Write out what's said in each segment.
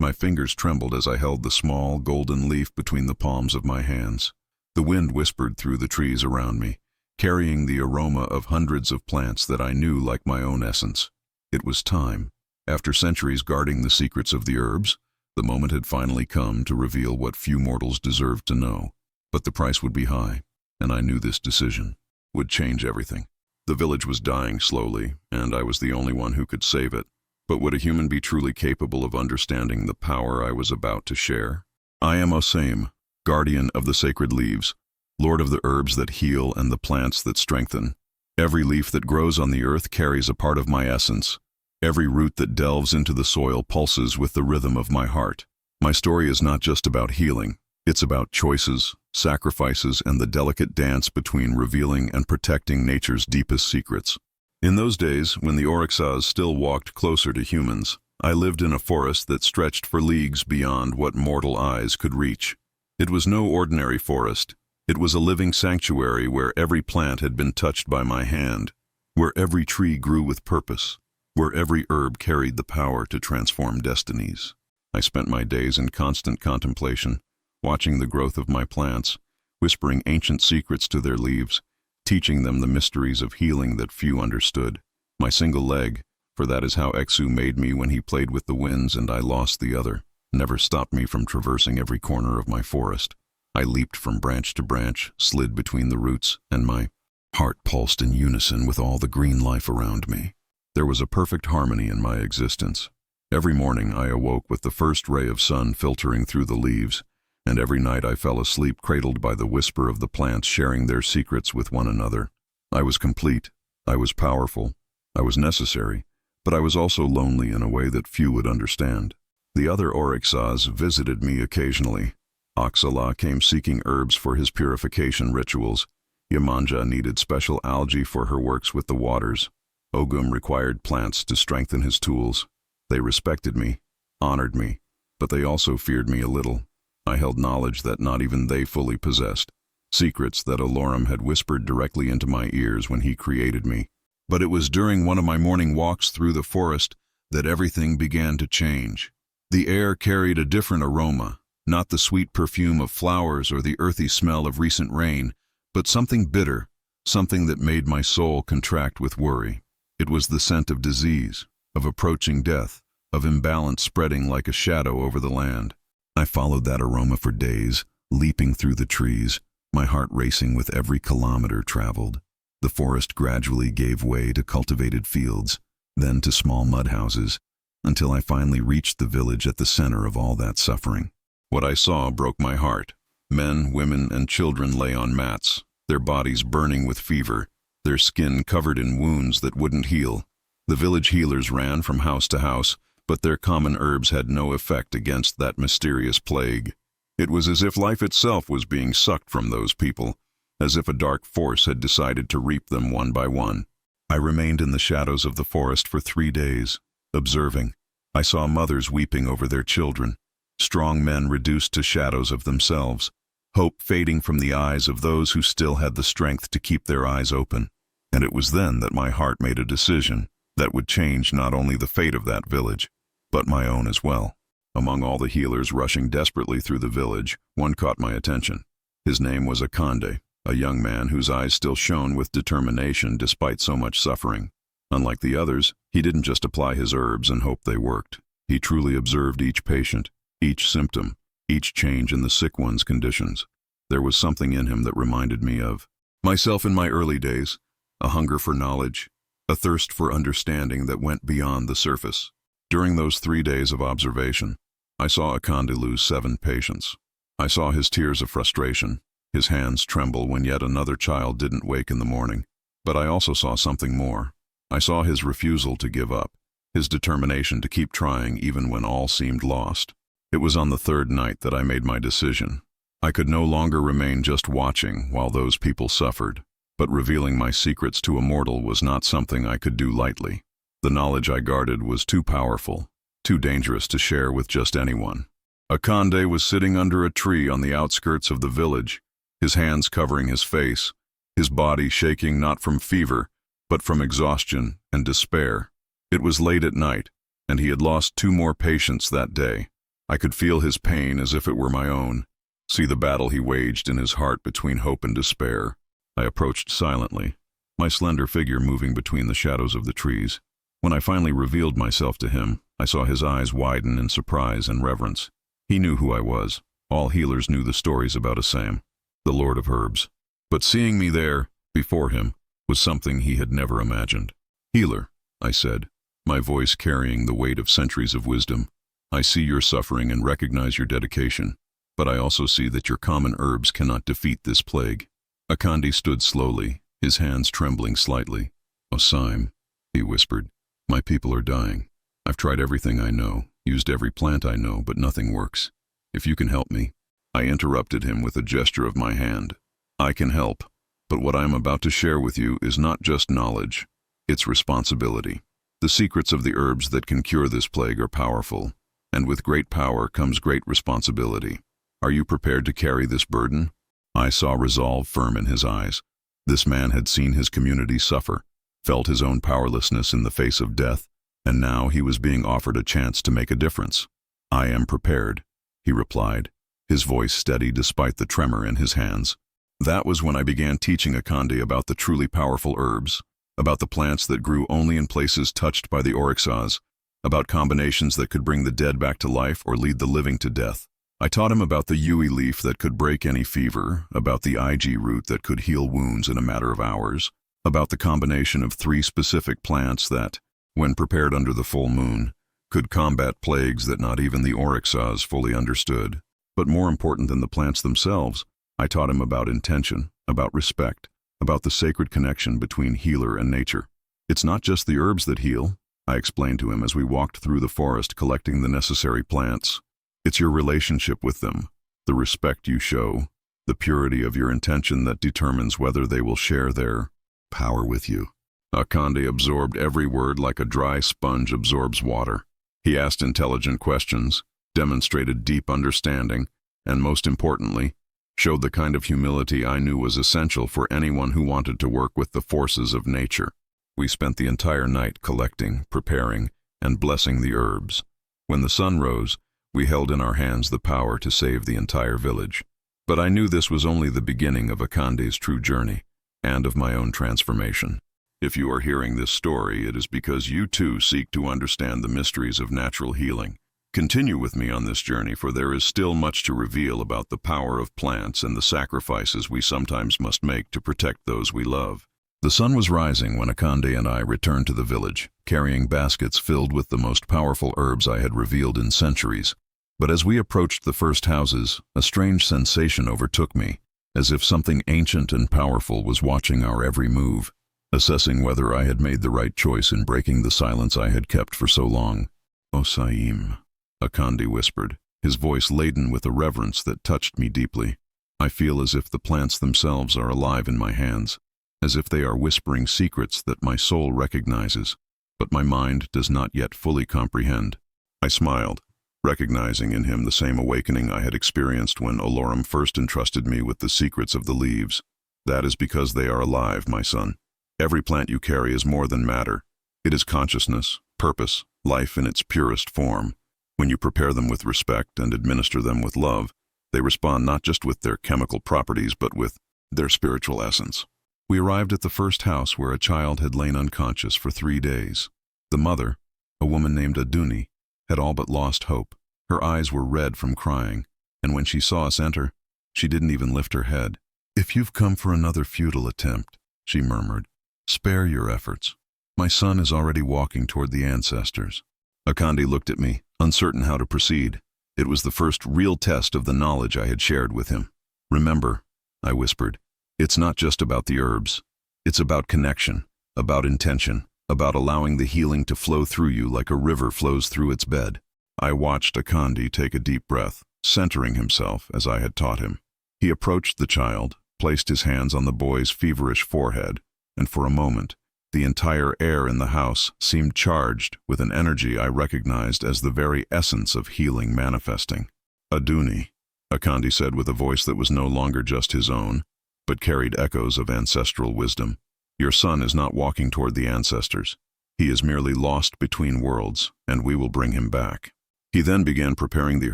My fingers trembled as I held the small, golden leaf between the palms of my hands. The wind whispered through the trees around me, carrying the aroma of hundreds of plants that I knew like my own essence. It was time. After centuries guarding the secrets of the herbs, the moment had finally come to reveal what few mortals deserved to know. But the price would be high, and I knew this decision would change everything. The village was dying slowly, and I was the only one who could save it. But would a human be truly capable of understanding the power I was about to share? I am Osame, guardian of the sacred leaves, lord of the herbs that heal and the plants that strengthen. Every leaf that grows on the earth carries a part of my essence. Every root that delves into the soil pulses with the rhythm of my heart. My story is not just about healing. It's about choices, sacrifices, and the delicate dance between revealing and protecting nature's deepest secrets. In those days, when the Oryxas still walked closer to humans, I lived in a forest that stretched for leagues beyond what mortal eyes could reach. It was no ordinary forest. It was a living sanctuary where every plant had been touched by my hand, where every tree grew with purpose, where every herb carried the power to transform destinies. I spent my days in constant contemplation, watching the growth of my plants, whispering ancient secrets to their leaves, teaching them the mysteries of healing that few understood. My single leg, for that is how Exu made me when he played with the winds and I lost the other, never stopped me from traversing every corner of my forest. I leaped from branch to branch, slid between the roots, and my heart pulsed in unison with all the green life around me. There was a perfect harmony in my existence. Every morning I awoke with the first ray of sun filtering through the leaves, and every night I fell asleep cradled by the whisper of the plants sharing their secrets with one another. I was complete, I was powerful, I was necessary, but I was also lonely in a way that few would understand. The other Oryxas visited me occasionally. Oxala came seeking herbs for his purification rituals. Yamanja needed special algae for her works with the waters. Ogum required plants to strengthen his tools. They respected me, honored me, but they also feared me a little. I held knowledge that not even they fully possessed, secrets that Alorum had whispered directly into my ears when he created me. But it was during one of my morning walks through the forest that everything began to change. The air carried a different aroma, not the sweet perfume of flowers or the earthy smell of recent rain, but something bitter, something that made my soul contract with worry. It was the scent of disease, of approaching death, of imbalance spreading like a shadow over the land. I followed that aroma for days, leaping through the trees, my heart racing with every kilometer traveled. The forest gradually gave way to cultivated fields, then to small mud houses, until I finally reached the village at the center of all that suffering. What I saw broke my heart. Men, women, and children lay on mats, their bodies burning with fever, their skin covered in wounds that wouldn't heal. The village healers ran from house to house, but their common herbs had no effect against that mysterious plague. It was as if life itself was being sucked from those people, as if a dark force had decided to reap them one by one. I remained in the shadows of the forest for 3 days, observing. I saw mothers weeping over their children, strong men reduced to shadows of themselves, hope fading from the eyes of those who still had the strength to keep their eyes open. And it was then that my heart made a decision that would change not only the fate of that village, but my own as well. Among all the healers rushing desperately through the village, one caught my attention. His name was Akande, a young man whose eyes still shone with determination despite so much suffering. Unlike the others, he didn't just apply his herbs and hope they worked. He truly observed each patient, each symptom, each change in the sick one's conditions. There was something in him that reminded me of myself in my early days, a hunger for knowledge, a thirst for understanding that went beyond the surface. During those 3 days of observation, I saw Akande lose 7 patients. I saw his tears of frustration, his hands tremble when yet another child didn't wake in the morning. But I also saw something more. I saw his refusal to give up, his determination to keep trying even when all seemed lost. It was on the 3rd night that I made my decision. I could no longer remain just watching while those people suffered, but revealing my secrets to a mortal was not something I could do lightly. The knowledge I guarded was too powerful, too dangerous to share with just anyone. Akande was sitting under a tree on the outskirts of the village, his hands covering his face, his body shaking not from fever, but from exhaustion and despair. It was late at night, and he had lost 2 more patients that day. I could feel his pain as if it were my own, see the battle he waged in his heart between hope and despair. I approached silently, my slender figure moving between the shadows of the trees. When I finally revealed myself to him, I saw his eyes widen in surprise and reverence. He knew who I was. All healers knew the stories about Assam, the Lord of Herbs. But seeing me there, before him, was something he had never imagined. "Healer," I said, my voice carrying the weight of centuries of wisdom. "I see your suffering and recognize your dedication, but I also see that your common herbs cannot defeat this plague." Akandi stood slowly, his hands trembling slightly. "Osime," he whispered, "my people are dying. I've tried everything I know, used every plant I know, but nothing works. If you can help me." I interrupted him with a gesture of my hand. "I can help, but what I am about to share with you is not just knowledge, it's responsibility. The secrets of the herbs that can cure this plague are powerful, and with great power comes great responsibility. Are you prepared to carry this burden?" I saw resolve firm in his eyes. This man had seen his community suffer, felt his own powerlessness in the face of death, and now he was being offered a chance to make a difference. "I am prepared," he replied, his voice steady despite the tremor in his hands. That was when I began teaching Akandi about the truly powerful herbs, about the plants that grew only in places touched by the Oryxas, about combinations that could bring the dead back to life or lead the living to death. I taught him about the Yui leaf that could break any fever, about the IG root that could heal wounds in a matter of hours, about the combination of 3 specific plants that, when prepared under the full moon, could combat plagues that not even the Oryxas fully understood. But more important than the plants themselves, I taught him about intention, about respect, about the sacred connection between healer and nature. "It's not just the herbs that heal," I explained to him as we walked through the forest collecting the necessary plants. "It's your relationship with them, the respect you show, the purity of your intention that determines whether they will share their power with you." Akandi absorbed every word like a dry sponge absorbs water. He asked intelligent questions, demonstrated deep understanding, and most importantly, showed the kind of humility I knew was essential for anyone who wanted to work with the forces of nature. We spent the entire night collecting, preparing, and blessing the herbs. When the sun rose, we held in our hands the power to save the entire village. But I knew this was only the beginning of Akandi's true journey, and of my own transformation. If you are hearing this story, it is because you too seek to understand the mysteries of natural healing. Continue with me on this journey, for there is still much to reveal about the power of plants and the sacrifices we sometimes must make to protect those we love. The sun was rising when Akandi and I returned to the village, carrying baskets filled with the most powerful herbs I had revealed in centuries. But as we approached the first houses, a strange sensation overtook me, as if something ancient and powerful was watching our every move, assessing whether I had made the right choice in breaking the silence I had kept for so long. "Osime," Akandi whispered, his voice laden with a reverence that touched me deeply. "I feel as if the plants themselves are alive in my hands, as if they are whispering secrets that my soul recognizes, but my mind does not yet fully comprehend." I smiled, recognizing in him the same awakening I had experienced when Olorum first entrusted me with the secrets of the leaves. "That is because they are alive, my son. Every plant you carry is more than matter. It is consciousness, purpose, life in its purest form. When you prepare them with respect and administer them with love, they respond not just with their chemical properties but with their spiritual essence." We arrived at the first house where a child had lain unconscious for 3 days. The mother, a woman named Aduni, had all but lost hope. Her eyes were red from crying, and when she saw us enter, she didn't even lift her head. "If you've come for another futile attempt," she murmured, "spare your efforts. My son is already walking toward the ancestors." Akandi looked at me, uncertain how to proceed. It was the first real test of the knowledge I had shared with him. "Remember," I whispered, "it's not just about the herbs. It's about connection, about intention, about allowing the healing to flow through you like a river flows through its bed." I watched Akandi take a deep breath, centering himself as I had taught him. He approached the child, placed his hands on the boy's feverish forehead, and for a moment, the entire air in the house seemed charged with an energy I recognized as the very essence of healing manifesting. "Aduni," Akandi said with a voice that was no longer just his own, but carried echoes of ancestral wisdom. "Your son is not walking toward the ancestors. He is merely lost between worlds, and we will bring him back." He then began preparing the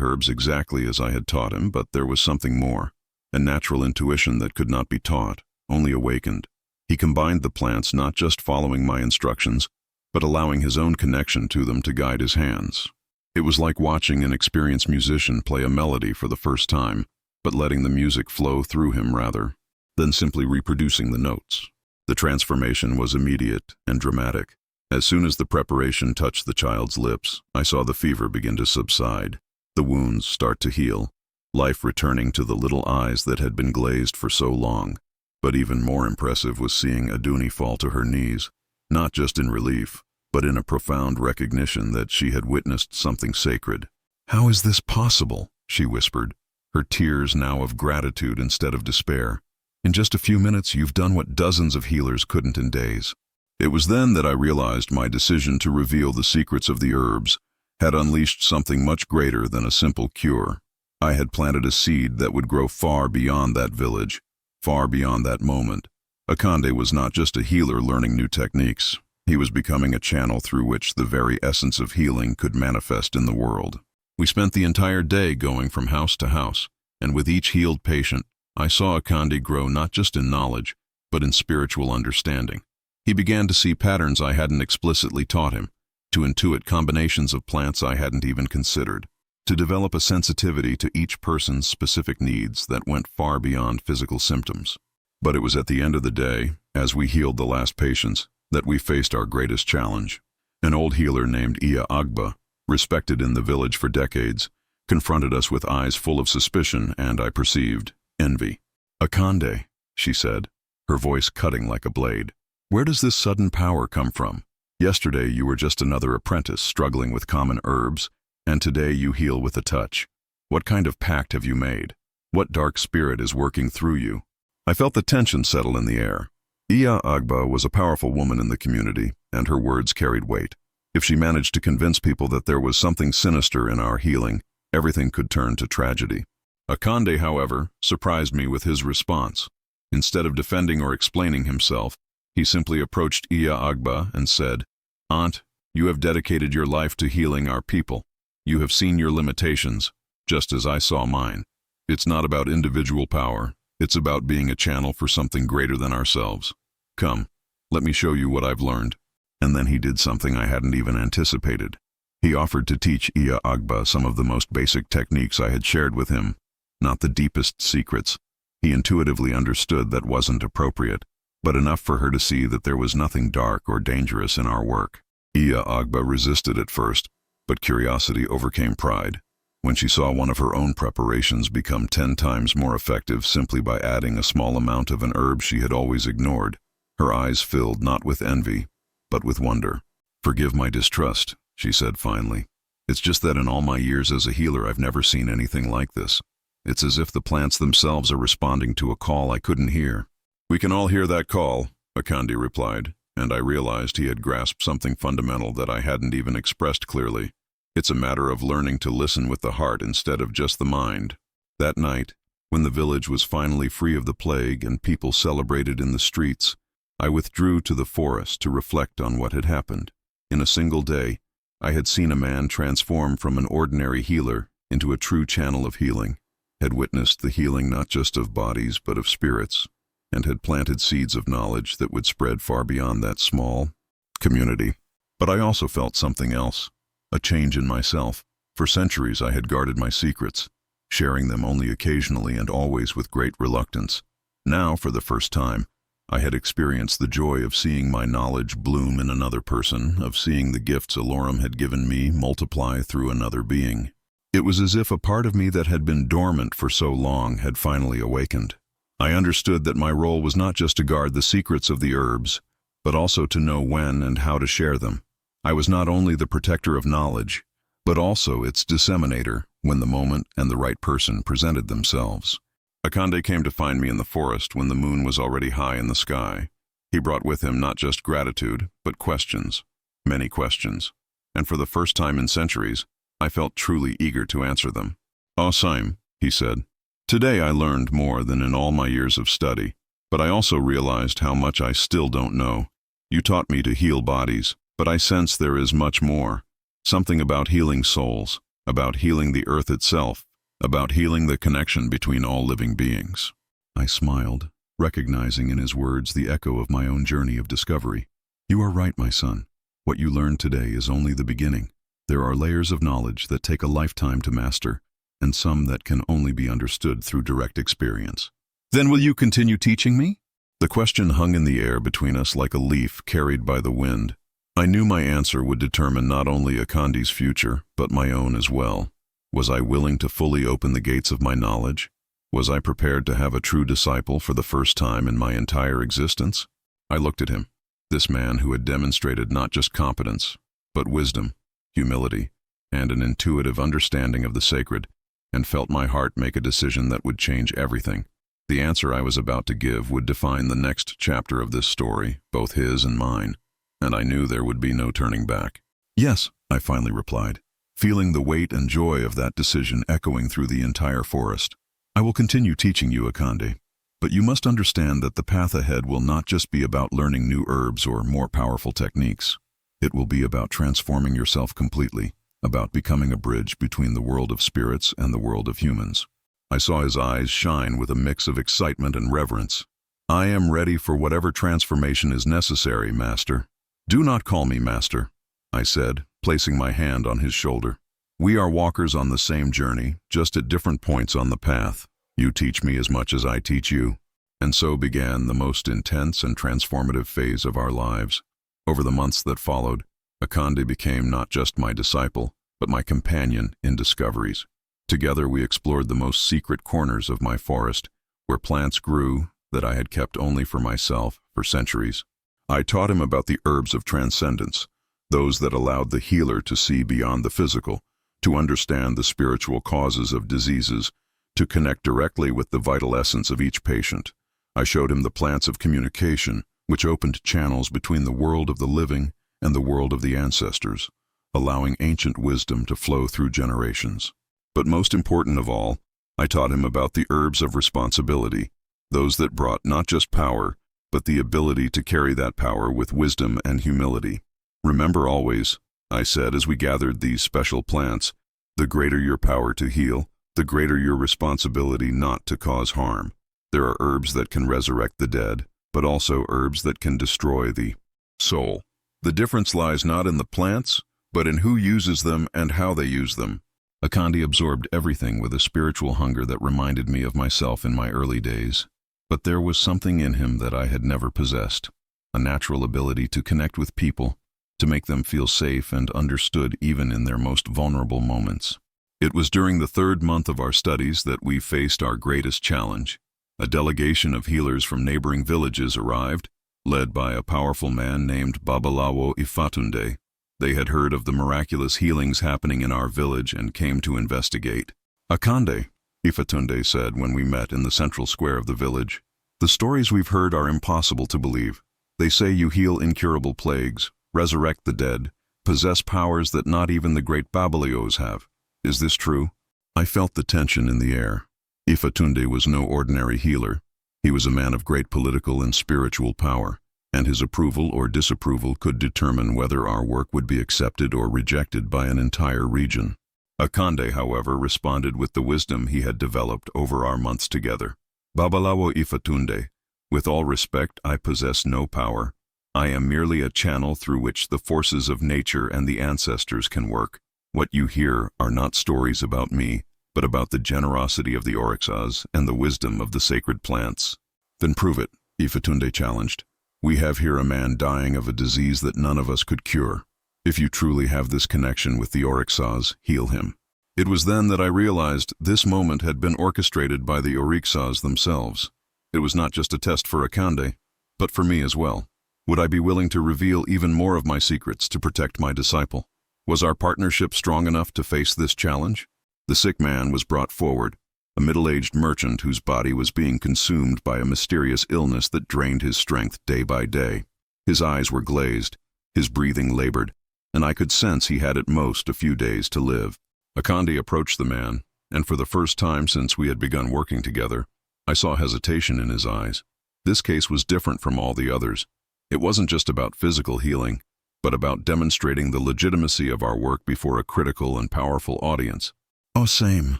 herbs exactly as I had taught him, but there was something more, a natural intuition that could not be taught, only awakened. He combined the plants, not just following my instructions, but allowing his own connection to them to guide his hands. It was like watching an experienced musician play a melody for the first time, but letting the music flow through him rather than simply reproducing the notes. The transformation was immediate and dramatic. As soon as the preparation touched the child's lips, I saw the fever begin to subside, the wounds start to heal, life returning to the little eyes that had been glazed for so long. But even more impressive was seeing Aduni fall to her knees, not just in relief, but in a profound recognition that she had witnessed something sacred. "How is this possible?" she whispered, her tears now of gratitude instead of despair. "In just a few minutes, you've done what dozens of healers couldn't in days." It was then that I realized my decision to reveal the secrets of the herbs had unleashed something much greater than a simple cure. I had planted a seed that would grow far beyond that village, far beyond that moment. Akande was not just a healer learning new techniques. He was becoming a channel through which the very essence of healing could manifest in the world. We spent the entire day going from house to house, and with each healed patient, I saw Akande grow not just in knowledge, but in spiritual understanding. He began to see patterns I hadn't explicitly taught him, to intuit combinations of plants I hadn't even considered, to develop a sensitivity to each person's specific needs that went far beyond physical symptoms. But it was at the end of the day, as we healed the last patients, that we faced our greatest challenge. An old healer named Iya Agba, respected in the village for decades, confronted us with eyes full of suspicion and, I perceived, envy. "Akande," she said, her voice cutting like a blade, "where does this sudden power come from? Yesterday you were just another apprentice struggling with common herbs, and today you heal with a touch. What kind of pact have you made? What dark spirit is working through you?" I felt the tension settle in the air. Iya Agba was a powerful woman in the community, and her words carried weight. If she managed to convince people that there was something sinister in our healing, everything could turn to tragedy. Akande, however, surprised me with his response. Instead of defending or explaining himself, he simply approached Iya Agba and said, "Aunt, you have dedicated your life to healing our people. You have seen your limitations, just as I saw mine. It's not about individual power. It's about being a channel for something greater than ourselves. Come, let me show you what I've learned." And then he did something I hadn't even anticipated. He offered to teach Iya Agba some of the most basic techniques I had shared with him, not the deepest secrets. He intuitively understood that wasn't appropriate, but enough for her to see that there was nothing dark or dangerous in our work. Iya Agba resisted at first, but curiosity overcame pride. When she saw one of her own preparations become 10 times more effective simply by adding a small amount of an herb she had always ignored, her eyes filled not with envy, but with wonder. "Forgive my distrust," she said finally. "It's just that in all my years as a healer I've never seen anything like this. It's as if the plants themselves are responding to a call I couldn't hear." "We can all hear that call," Akande replied, and I realized he had grasped something fundamental that I hadn't even expressed clearly. It's a matter of learning to listen with the heart instead of just the mind. That night, when the village was finally free of the plague and people celebrated in the streets, I withdrew to the forest to reflect on what had happened. In a single day, I had seen a man transform from an ordinary healer into a true channel of healing, had witnessed the healing not just of bodies but of spirits, and had planted seeds of knowledge that would spread far beyond that small community. But I also felt something else. A change in myself. For centuries I had guarded my secrets, sharing them only occasionally and always with great reluctance. Now, for the first time, I had experienced the joy of seeing my knowledge bloom in another person, of seeing the gifts Alorum had given me multiply through another being. It was as if a part of me that had been dormant for so long had finally awakened. I understood that my role was not just to guard the secrets of the herbs, but also to know when and how to share them. I was not only the protector of knowledge, but also its disseminator when the moment and the right person presented themselves. Akande came to find me in the forest when the moon was already high in the sky. He brought with him not just gratitude, but questions, many questions. And for the first time in centuries, I felt truly eager to answer them. "Osaim," he said, "today I learned more than in all my years of study, but I also realized how much I still don't know. You taught me to heal bodies, but I sense there is much more, something about healing souls, about healing the earth itself, about healing the connection between all living beings. I smiled, recognizing in his words the echo of my own journey of discovery. You are right, my son. What you learned today is only the beginning. There are layers of knowledge that take a lifetime to master, and some that can only be understood through direct experience. Then will you continue teaching me? The question hung in the air between us like a leaf carried by the wind. I knew my answer would determine not only Akandi's future, but my own as well. Was I willing to fully open the gates of my knowledge? Was I prepared to have a true disciple for the first time in my entire existence? I looked at him, this man who had demonstrated not just competence, but wisdom, humility, and an intuitive understanding of the sacred, and felt my heart make a decision that would change everything. The answer I was about to give would define the next chapter of this story, both his and mine, and I knew there would be no turning back. Yes, I finally replied, feeling the weight and joy of that decision echoing through the entire forest. I will continue teaching you, Akande, but you must understand that the path ahead will not just be about learning new herbs or more powerful techniques. It will be about transforming yourself completely, about becoming a bridge between the world of spirits and the world of humans. I saw his eyes shine with a mix of excitement and reverence. I am ready for whatever transformation is necessary, Master. Do not call me Master, I said, placing my hand on his shoulder. We are walkers on the same journey, just at different points on the path. You teach me as much as I teach you. And so began the most intense and transformative phase of our lives. Over the months that followed, Akande became not just my disciple, but my companion in discoveries. Together we explored the most secret corners of my forest, where plants grew that I had kept only for myself for centuries. I taught him about the herbs of transcendence, those that allowed the healer to see beyond the physical, to understand the spiritual causes of diseases, to connect directly with the vital essence of each patient. I showed him the plants of communication, which opened channels between the world of the living and the world of the ancestors, allowing ancient wisdom to flow through generations. But most important of all, I taught him about the herbs of responsibility, those that brought not just power, but the ability to carry that power with wisdom and humility. Remember always, I said as we gathered these special plants, the greater your power to heal, the greater your responsibility not to cause harm. There are herbs that can resurrect the dead, but also herbs that can destroy the soul. The difference lies not in the plants, but in who uses them and how they use them. Akande absorbed everything with a spiritual hunger that reminded me of myself in my early days. But there was something in him that I had never possessed, a natural ability to connect with people, to make them feel safe and understood even in their most vulnerable moments. It was during the third month of our studies that we faced our greatest challenge. A delegation of healers from neighboring villages arrived, led by a powerful man named Babalawo Ifatunde. They had heard of the miraculous healings happening in our village and came to investigate. Akande, Ifatunde said when we met in the central square of the village, the stories we've heard are impossible to believe. They say you heal incurable plagues, resurrect the dead, possess powers that not even the great Babalios have. Is this true? I felt the tension in the air. Ifatunde was no ordinary healer. He was a man of great political and spiritual power, and his approval or disapproval could determine whether our work would be accepted or rejected by an entire region. Akande, however, responded with the wisdom he had developed over our months together. Babalawo Ifatunde, with all respect, I possess no power. I am merely a channel through which the forces of nature and the ancestors can work. What you hear are not stories about me, but about the generosity of the Oryxas and the wisdom of the sacred plants. Then prove it, Ifatunde challenged. We have here a man dying of a disease that none of us could cure. If you truly have this connection with the Oryxas, heal him. It was then that I realized this moment had been orchestrated by the Oryxas themselves. It was not just a test for Akande, but for me as well. Would I be willing to reveal even more of my secrets to protect my disciple? Was our partnership strong enough to face this challenge? The sick man was brought forward, a middle-aged merchant whose body was being consumed by a mysterious illness that drained his strength day by day. His eyes were glazed, his breathing labored, and I could sense he had at most a few days to live. Akande approached the man, and for the first time since we had begun working together, I saw hesitation in his eyes. This case was different from all the others. It wasn't just about physical healing. but about demonstrating the legitimacy of our work before a critical and powerful audience. "Oh, same,"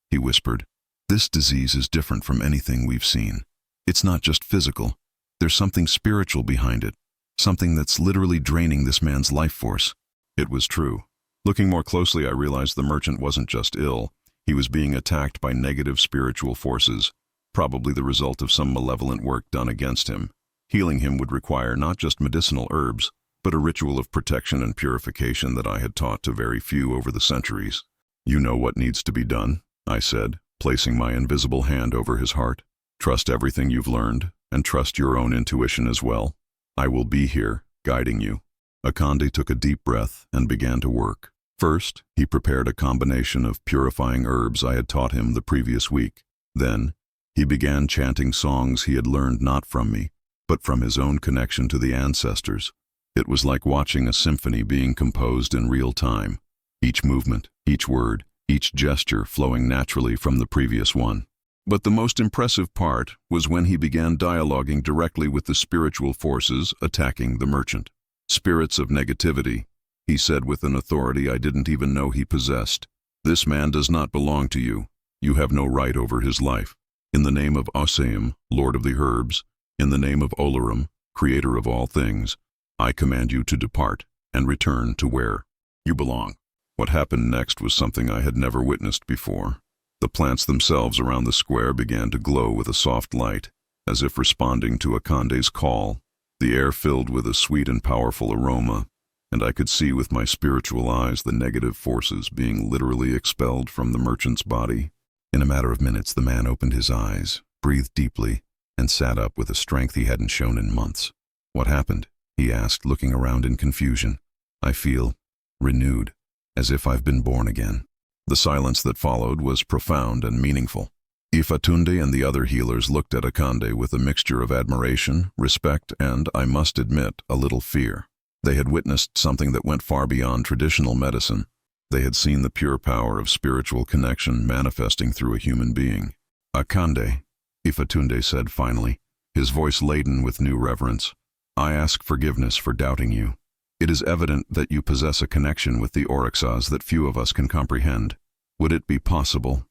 he whispered. "This disease is different from anything we've seen. It's not just physical. There's something spiritual behind it, something that's literally draining this man's life force." It was true. Looking more closely, I realized the merchant wasn't just ill. He was being attacked by negative spiritual forces, probably the result of some malevolent work done against him. Healing him would require not just medicinal herbs, but a ritual of protection and purification that I had taught to very few over the centuries. "You know what needs to be done," I said, placing my invisible hand over his heart. "Trust everything you've learned, and trust your own intuition as well. I will be here, guiding you." Akande took a deep breath and began to work. First, he prepared a combination of purifying herbs I had taught him the previous week. Then, he began chanting songs he had learned not from me, but from his own connection to the ancestors. It was like watching a symphony being composed in real time, each movement, each word, each gesture flowing naturally from the previous one. But the most impressive part was when he began dialoguing directly with the spiritual forces attacking the merchant. "Spirits of negativity," he said with an authority I didn't even know he possessed. "This man does not belong to you. You have no right over his life. In the name of Oseam, Lord of the Herbs, in the name of Olorum, Creator of all things, I command you to depart and return to where you belong." What happened next was something I had never witnessed before. The plants themselves around the square began to glow with a soft light, as if responding to Akande's call. The air filled with a sweet and powerful aroma, and I could see with my spiritual eyes the negative forces being literally expelled from the merchant's body. In a matter of minutes, the man opened his eyes, breathed deeply, and sat up with a strength he hadn't shown in months. "What happened?" he asked, looking around in confusion. "I feel renewed, as if I've been born again." The silence that followed was profound and meaningful. Ifatunde and the other healers looked at Akande with a mixture of admiration, respect, and, I must admit, a little fear. They had witnessed something that went far beyond traditional medicine. They had seen the pure power of spiritual connection manifesting through a human being. "Akande," Ifatunde said finally, his voice laden with new reverence, "I ask forgiveness for doubting you. It is evident that you possess a connection with the Oryxas that few of us can comprehend. Would it be possible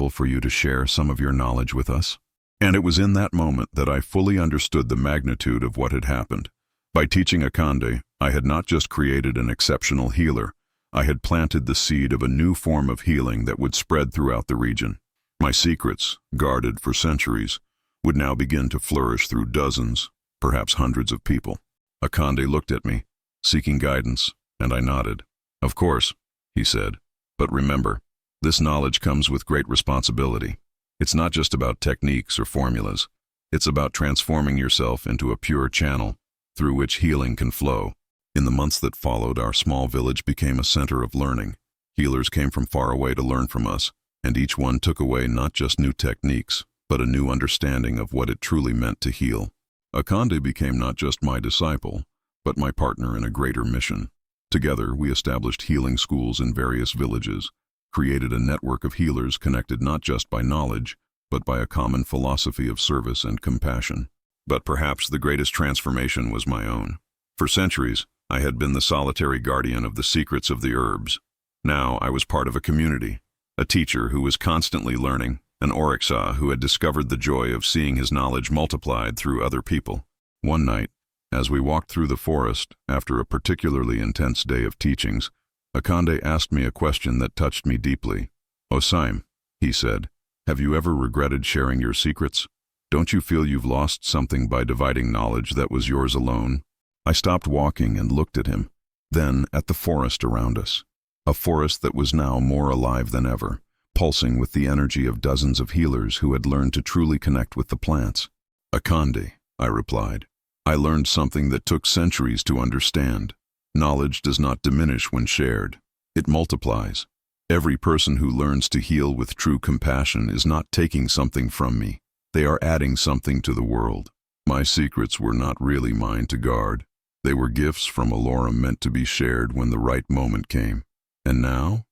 for you to share some of your knowledge with us?" And it was in that moment that I fully understood the magnitude of what had happened. By teaching Akande, I had not just created an exceptional healer, I had planted the seed of a new form of healing that would spread throughout the region. My secrets, guarded for centuries, would now begin to flourish through dozens, perhaps hundreds of people. Akande looked at me, seeking guidance, and I nodded. "Of course," he said, "but remember, this knowledge comes with great responsibility. It's not just about techniques or formulas. It's about transforming yourself into a pure channel through which healing can flow." In the months that followed, our small village became a center of learning. Healers came from far away to learn from us, and each one took away not just new techniques, but a new understanding of what it truly meant to heal. Akande became not just my disciple, but my partner in a greater mission. Together, we established healing schools in various villages, created a network of healers connected not just by knowledge, but by a common philosophy of service and compassion. But perhaps the greatest transformation was my own. For centuries, I had been the solitary guardian of the secrets of the herbs. Now I was part of a community, a teacher who was constantly learning, an Oryxa who had discovered the joy of seeing his knowledge multiplied through other people. One night, as we walked through the forest after a particularly intense day of teachings, Akande asked me a question that touched me deeply. "Oseam," he said, "have you ever regretted sharing your secrets? Don't you feel you've lost something by dividing knowledge that was yours alone?" I stopped walking and looked at him, then at the forest around us. A forest that was now more alive than ever, pulsing with the energy of dozens of healers who had learned to truly connect with the plants. "Akande," I replied, "I learned something that took centuries to understand. Knowledge does not diminish when shared. It multiplies. Every person who learns to heal with true compassion is not taking something from me. They are adding something to the world. My secrets were not really mine to guard. They were gifts from Olorum meant to be shared when the right moment came. And now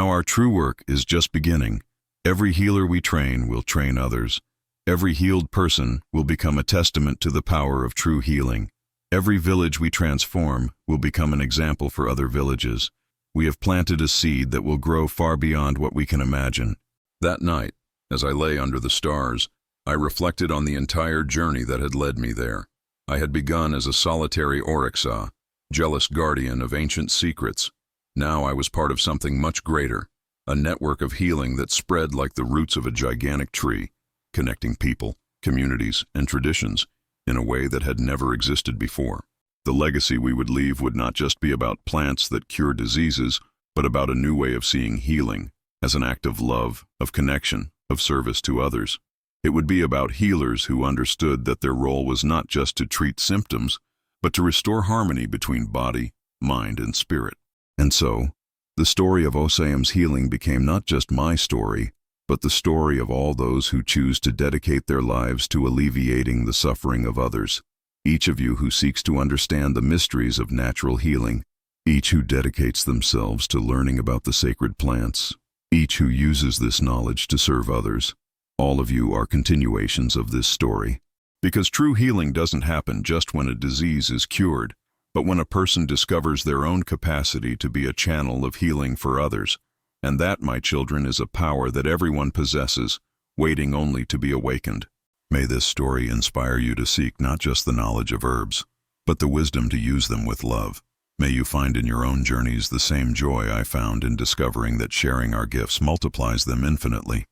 our true work is just beginning. Every healer we train will train others. Every healed person will become a testament to the power of true healing. Every village we transform will become an example for other villages. We have planted a seed that will grow far beyond what we can imagine. That night, as I lay under the stars, I reflected on the entire journey that had led me there. I had begun as a solitary Oryxa, jealous guardian of ancient secrets. Now I was part of something much greater, a network of healing that spread like the roots of a gigantic tree, connecting people, communities, and traditions in a way that had never existed before. The legacy we would leave would not just be about plants that cure diseases, but about a new way of seeing healing as an act of love, of connection, of service to others. It would be about healers who understood that their role was not just to treat symptoms, but to restore harmony between body, mind, and spirit. And so, the story of Oseam's healing became not just my story, but the story of all those who choose to dedicate their lives to alleviating the suffering of others. Each of you who seeks to understand the mysteries of natural healing, each who dedicates themselves to learning about the sacred plants, each who uses this knowledge to serve others, all of you are continuations of this story. Because true healing doesn't happen just when a disease is cured, but when a person discovers their own capacity to be a channel of healing for others. And that, my children, is a power that everyone possesses, waiting only to be awakened. May this story inspire you to seek not just the knowledge of herbs, but the wisdom to use them with love. May you find in your own journeys the same joy I found in discovering that sharing our gifts multiplies them infinitely.